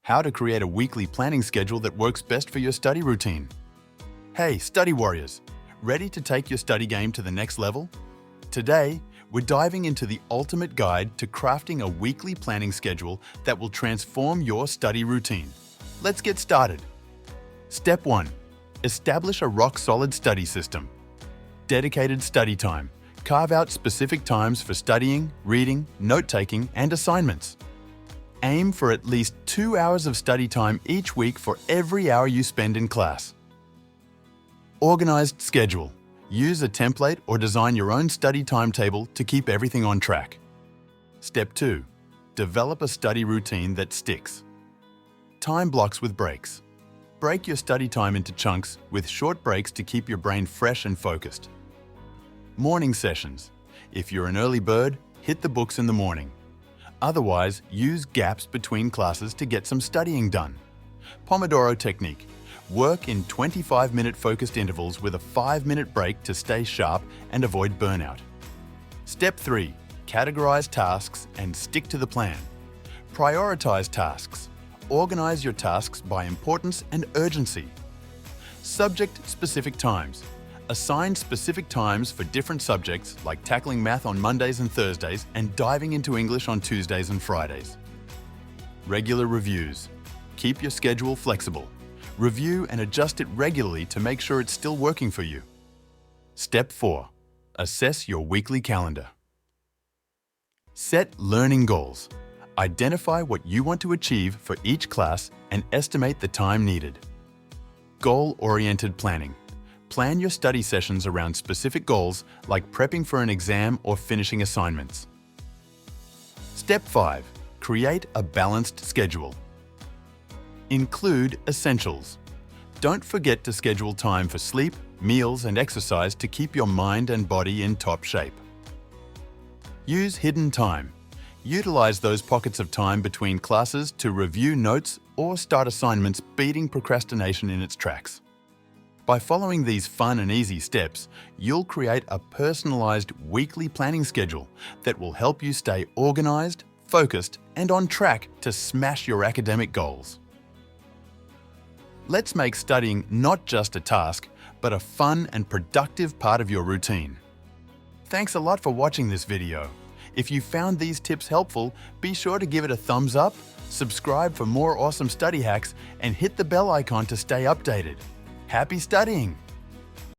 How to create a weekly planning schedule that works best for your study routine. Hey, study warriors! Ready to take your study game to the next level? Today, we're diving into the ultimate guide to crafting a weekly planning schedule that will transform your study routine. Let's get started. Step 1. Establish a rock-solid study system. Dedicated study time. Carve out specific times for studying, reading, note-taking, and assignments. Aim for at least 2 hours of study time each week for every hour you spend in class. Organized schedule. Use a template or design your own study timetable to keep everything on track. Step 2. Develop a study routine that sticks. Time blocks with breaks. Break your study time into chunks with short breaks to keep your brain fresh and focused. Morning sessions. If you're an early bird, hit the books in the morning. Otherwise, use gaps between classes to get some studying done. Pomodoro Technique. Work in 25-minute focused intervals with a 5-minute break to stay sharp and avoid burnout. Step 3. Categorize tasks and stick to the plan. Prioritize tasks. Organize your tasks by importance and urgency. Subject-specific times. Assign specific times for different subjects like tackling math on Mondays and Thursdays and diving into English on Tuesdays and Fridays. Regular reviews. Keep your schedule flexible. Review and adjust it regularly to make sure it's still working for you. Step 4. Assess your weekly calendar. Set learning goals. Identify what you want to achieve for each class and estimate the time needed. Goal-oriented planning. Plan your study sessions around specific goals like prepping for an exam or finishing assignments. Step 5. Create a balanced schedule. Include essentials. Don't forget to schedule time for sleep, meals, and exercise to keep your mind and body in top shape. Use hidden time. Utilize those pockets of time between classes to review notes or start assignments, beating procrastination in its tracks. By following these fun and easy steps, you'll create a personalized weekly planning schedule that will help you stay organized, focused, and on track to smash your academic goals. Let's make studying not just a task, but a fun and productive part of your routine. Thanks a lot for watching this video. If you found these tips helpful, be sure to give it a thumbs up, subscribe for more awesome study hacks, and hit the bell icon to stay updated. Happy studying!